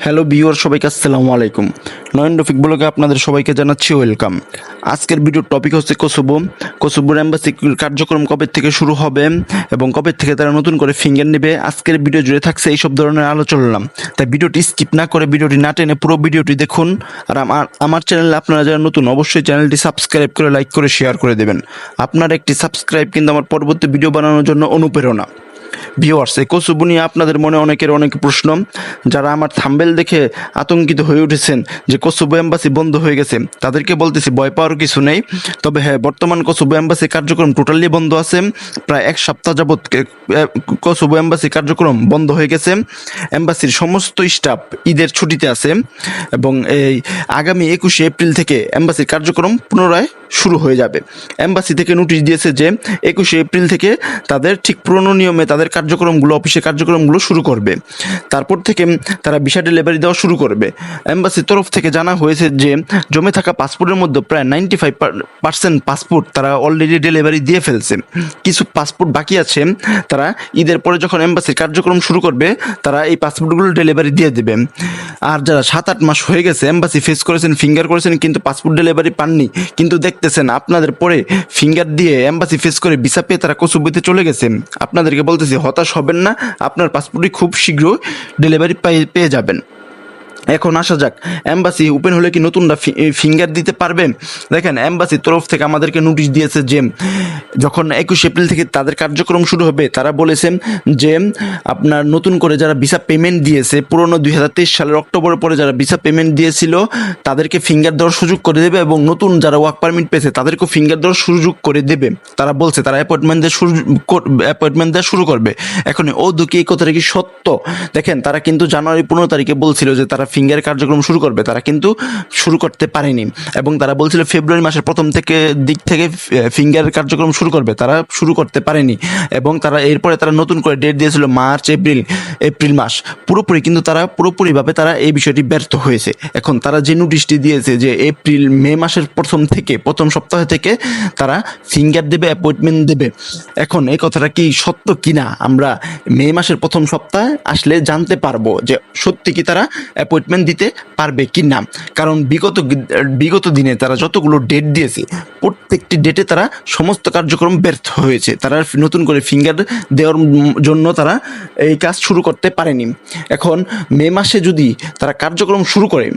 Hello viewer, সবাইকে আসসালামু আলাইকুম। নয়ন রফিক ব্লগে আপনাদের সবাইকে জানাচ্ছি ওয়েলকাম। আজকের ভিডিওর টপিক হচ্ছে কোসোভোর এম্বাসি কার্যক্রম কবে থেকে শুরু হবে এবং কবে থেকে তারা নতুন করে ফিঙ্গার নেবে। আজকের ভিডিও জুড়ে থাকছে এইসব ধরনের আলোচনা। তাই ভিডিওটি স্কিপ না করে, ভিডিওটি না টেনে পুরো ভিডিওটি দেখুন। আর আমার চ্যানেলে আপনারা যারা নতুন, অবশ্যই চ্যানেলটি সাবস্ক্রাইব করে, লাইক করে, শেয়ার করে দেবেন। আপনার একটি সাবস্ক্রাইব কিন্তু আমার পরবর্তী ভিডিও বানানোর জন্য অনুপ্রেরণা। ভিউয়ার্স, এই কোসোভো নিয়ে আপনাদের মনে অনেকের অনেক প্রশ্ন। যারা আমার থাম্বেল দেখে আতঙ্কিত হয়ে উঠেছেন যে কোসোভো এম্বাসি বন্ধ হয়ে গেছে, তাদেরকে বলতেছি ভয় পাওয়ার কিছু নেই। তবে হ্যাঁ, বর্তমান কোসোভো এম্বাসি কার্যক্রম টোটালি বন্ধ আছে। প্রায় এক সপ্তাহ যাবৎ কোসোভো এম্বাসি কার্যক্রম বন্ধ হয়ে গেছে। এম্বাসির সমস্ত স্টাফ ঈদের ছুটিতে আছে এবং এই আগামী 21শে এপ্রিল থেকে এম্বাসির কার্যক্রম পুনরায় শুরু হয়ে যাবে। এম্বাসি থেকে নোটিশ দিয়েছে যে 21শে এপ্রিল থেকে তাদের ঠিক পুরনো নিয়মে তাদের কার্যক্রমগুলো, অফিসের কার্যক্রমগুলো শুরু করবে। তারপর থেকে তারা ভিসা ডেলিভারি দেওয়া শুরু করবে। এম্বাসির তরফ থেকে জানা হয়েছে যে জমে থাকা পাসপোর্টের মধ্যে প্রায় 95% পাসপোর্ট তারা অলরেডি ডেলিভারি দিয়ে ফেলছে। কিছু পাসপোর্ট বাকি আছে, তারা ঈদের পরে যখন এম্বাসির কার্যক্রম শুরু করবে তারা এই পাসপোর্টগুলো ডেলিভারি দিয়ে দেবে। আর যারা 7-8 মাস হয়ে গেছে এম্বাসি ফেস করেছেন, ফিঙ্গার করেছেন, কিন্তু পাসপোর্ট ডেলিভারি পাননি, কিন্তু দেখতেছেন আপনাদের পরে ফিঙ্গার দিয়ে এম্বাসি ফেস করে ভিসা পেয়ে তারা কোসোভোতে চলে গেছে, আপনাদেরকে বলতেছি হতাশ হবেন না। আপনার পাসপোর্টই খুব শীঘ্র ডেলিভারি পেয়ে যাবেন। এখন আসা যাক, এম্বাসি ওপেন হলে কি নতুনরা ফিঙ্গার দিতে পারবে? দেখেন, এম্বাসির তরফ থেকে আমাদেরকে নোটিশ দিয়েছে যে যখন 21 এপ্রিল থেকে তাদের কার্যক্রম শুরু হবে, তারা বলেছেন যে আপনার নতুন করে যারা ভিসা পেমেন্ট দিয়েছে, পুরনো 2023 সালের অক্টোবরের পরে যারা ভিসা পেমেন্ট দিয়েছিল তাদেরকে ফিঙ্গার দেওয়ার সুযোগ করে দেবে এবং নতুন যারা ওয়ার্ক পারমিট পেয়েছে তাদেরকেও ফিঙ্গার দেওয়ার সুযোগ করে দেবে। তারা বলছে তারা অ্যাপয়েন্টমেন্ট দেওয়া শুরু করবে। এখন ও দুঃখী এই কথাটা কি সত্য? দেখেন, তারা কিন্তু জানুয়ারি 15 তারিখে বলছিল যে তারা ফিঙ্গার কার্যক্রম শুরু করবে, তারা কিন্তু শুরু করতে পারেনি এবং তারা বলছিল ফেব্রুয়ারি মাসের প্রথম দিক থেকে ফিঙ্গার কার্যক্রম শুরু করবে, তারা শুরু করতে পারেনি। এবং তারা এরপরে তারা নতুন করে ডেট দিয়েছিল মার্চ, এপ্রিল মাস পুরোপুরি, কিন্তু তারা পুরোপুরিভাবে তারা এই বিষয়টি ব্যর্থ হয়েছে। এখন তারা যে নোটিশটি দিয়েছে যে মে মাসের প্রথম সপ্তাহ থেকে তারা ফিঙ্গার দেবে, অ্যাপয়েন্টমেন্ট দেবে। এখন এই কথাটা কি সত্য কিনা আমরা মে মাসের প্রথম সপ্তাহে আসলে জানতে পারবো যে সত্যি কি তারা অ্যাপয়েন্টমেন্ট দিতে পারবে কি না। কারণ বিগত দিনে তারা যতগুলো ডেট দিয়েছে প্রত্যেকটি ডেটে তারা সমস্ত কার্যক্রম ব্যর্থ হয়েছে। তারা নতুন করে ফিঙ্গার দেওয়ার জন্য তারা এই কাজ শুরু করতে পারেনি। এখন মে মাসে যদি তারা কার্যক্রম শুরু করে,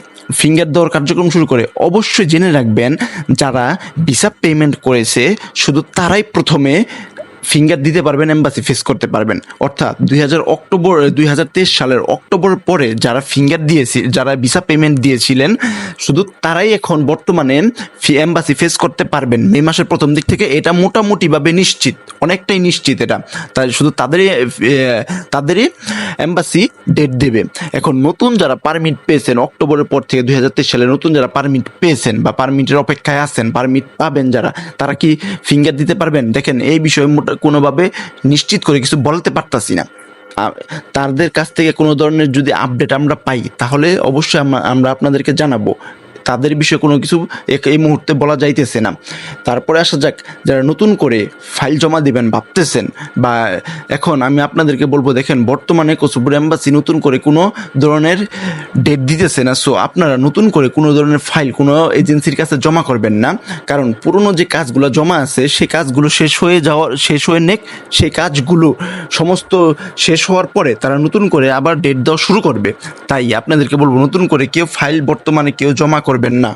ফিঙ্গার দেওয়ার কার্যক্রম শুরু করে, অবশ্যই জেনে রাখবেন যারা ভিসা পেমেন্ট করেছে শুধু তারাই প্রথমে ফিঙ্গার দিতে পারবেন, এম্বাসি ফেস করতে পারবেন। অর্থাৎ 2023 সালের অক্টোবর পরে যারা ফিঙ্গার দিয়েছে, যারা ভিসা পেমেন্ট দিয়েছিলেন, শুধু তারাই এখন বর্তমানে এম্বাসি ফেস করতে পারবেন মে মাসের প্রথম দিক থেকে। এটা মোটামুটিভাবে নিশ্চিত, অনেকটাই নিশ্চিত এটা। তাই শুধু তাদেরই এম্বাসি ডেট দেবে। এখন নতুন যারা পারমিট পেয়েছেন অক্টোবরের পর থেকে 2023 সালে নতুন যারা পারমিট পেয়েছেন বা পারমিটের অপেক্ষায় আছেন, পারমিট পাবেন যারা, তারা কি ফিঙ্গার দিতে পারবেন? দেখেন, এই বিষয়ে কোনোভাবে নিশ্চিত করে কিছু বলতে পারতাছি না। তাদের কাছ থেকে কোনো ধরনের যদি আপডেট আমরা পাই তাহলে অবশ্যই আমরা আপনাদেরকে জানাবো। তাদের বিষয়ে কোনো কিছু এই মুহূর্তে বলা যাইতেছে না। তারপরে আসা যাক, যারা নতুন করে ফাইল জমা দিবেন ভাবতেছেন, বা এখন আমি আপনাদেরকে বলবো, দেখেন বর্তমানে কোসোভোর এম্বাসি নতুন করে কোনো ধরনের ডেট দিতেছে না। সো আপনারা নতুন করে কোনো ধরনের ফাইল কোনো এজেন্সির কাছে জমা করবেন না। কারণ পুরনো যে কাজগুলো জমা আছে সেই কাজগুলো শেষ হয়ে নেক, সেই কাজগুলো সমস্ত শেষ হওয়ার পরে তারা নতুন করে আবার ডেট দেওয়া শুরু করবে। তাই আপনাদেরকে বলবো, নতুন করে কেউ ফাইল বর্তমানে কেউ জমা করবেন না।